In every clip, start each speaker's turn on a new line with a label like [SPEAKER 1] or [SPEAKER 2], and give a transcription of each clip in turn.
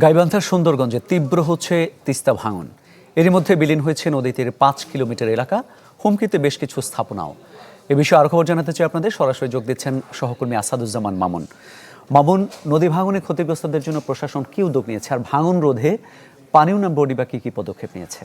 [SPEAKER 1] গাইবান্ধার সুন্দরগঞ্জে তীব্র হচ্ছে তিস্তা ভাঙন। এরই মধ্যে বিলীন হয়েছে নদী তীরে 5 কিলোমিটার এলাকা, হুমকিতে বেশ কিছু স্থাপনাও। এ বিষয়ে আরো খবর জানাতে চাই আপনাদের। সরাসরি যোগ দিচ্ছেন সহকর্মী আসাদুজ্জামান মামুন। মামুন, নদী ভাঙনে ক্ষতিগ্রস্তদের জন্য প্রশাসন কি উদ্যোগ নিয়েছে, আর ভাঙন রোধে পানি উন্নয়ন বোর্ড বা কি পদক্ষেপ নিয়েছে?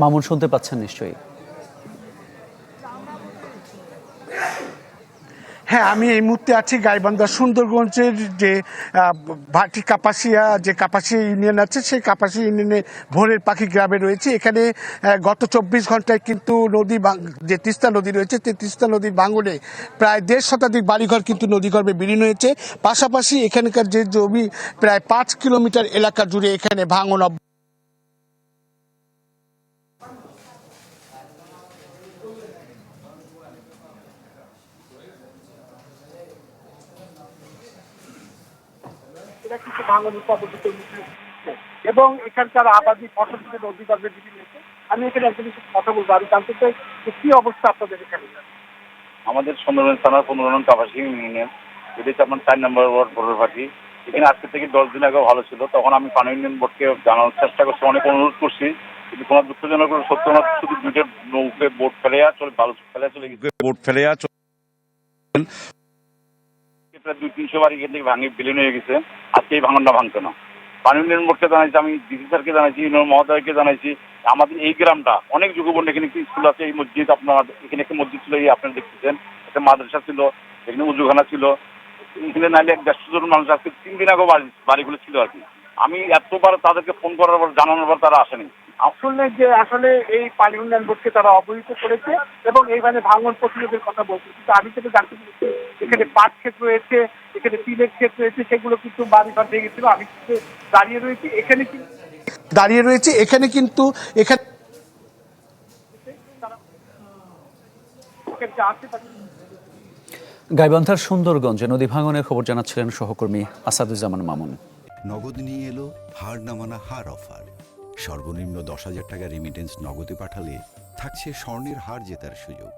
[SPEAKER 1] মামুন, শুনতে পাচ্ছেন নিশ্চয়ই?
[SPEAKER 2] হ্যাঁ, আমি এই মুহূর্তে আছি গাইবান্ধা সুন্দরগঞ্জের যে ভাটি কাপাসিয়া ইউনিয়ন আছে, সেই কাপাসিয়া ইউনিয়নে ভোরের পাখি গ্রামে রয়েছে। এখানে গত 24 ঘন্টায় কিন্তু যে তিস্তা নদী রয়েছে, সেই তিস্তা নদীর ভাঙনে প্রায় 1.5 শতাধিক বাড়িঘর কিন্তু নদীগর্ভে বিলীন হয়েছে। পাশাপাশি এখানকার যে জমি প্রায় 5 কিলোমিটার এলাকা জুড়ে এখানে ভাঙন। এটা কিছু ভাঙনের পদ্ধতিতে এবং এখানকার আবাদি ফসল থেকে নদী গর্ভে বিলীন হয়েছে। আমি এখানে একজন কথা বলবো, আমি জানতে চাই যে কি অবস্থা আপনাদের এখানে।
[SPEAKER 3] আমাদের সুন্দরবন থানার 15 নং কাপাসি ইউনিয়ন, যেটা হচ্ছে আপনার 4 নম্বর ওয়ার্ড ভোরের পাখি। এখানে আজকে থেকে 10 দিন আগেও ভালো ছিল, তখন আমি পানি উন্নয়ন বোর্ডকে জানানোর চেষ্টা করছি, অনেক অনুরোধ করছি, কিন্তু কোনো দুঃখজনক সত্য না, শুধু দুইটা নৌকে বোট ফেলে চলে, ভালো ফেলে চলে গেছে, বোট ফেলে প্রায় 200-300 বাড়ি এখান থেকে ভাঙে বিলীন হয়ে গেছে। আজকে এই ভাঙনটা ভাঙতো না। পানি উন্নয়ন বোর্ডকে জানাইছি, আমি ডিসি স্যারকে জানাইছি, ইউনিয়ন মহোদয়কে জানাইছি। আমাদের এই গ্রামটা অনেক যুগবর্ণ, এখানে একটি স্কুল আছে, এই মসজিদ আপনার এখানে একটা মসজিদ ছিল, এই আপনারা দেখতেছেন, একটা মাদ্রাসা ছিল, এখানে উজুখানা ছিল, এখানে নাইলে 150 জন মানুষ আজকে 3 দিন আগেও বাড়িগুলো ছিল আর কি। আমি এতবার তাদেরকে ফোন করার পর, জানানোর পর তারা আসেনি।
[SPEAKER 2] আসলে যে এই পানি উন্নয়ন বোর্ডকে তারা অবহিত করেছে এবং এইখানে ভাঙন প্রতিরোধের কথা বলছে, কিন্তু আমি যেটা জানতে পেরেছি এখানে পাট ক্ষেত রয়েছে, এখানে তিলের ক্ষেত রয়েছে, সেগুলো কিন্তু বাড়িঘর ভেঙে গেছিল। আমি দাঁড়িয়ে রয়েছি এখানে কিন্তু এখানে
[SPEAKER 1] গাইবান্ধার সুন্দরগঞ্জে নদী ভাঙনের খবর জানাচ্ছিলেন সহকর্মী আসাদুজ্জামান মামুন।
[SPEAKER 4] নগদ নিয়ে এলো হার না মানা হার অফার। সর্বনিম্ন 10,000 টাকা রেমিটেন্স নগদে পাঠালে থাকছে স্বর্ণের হার জেতার সুযোগ।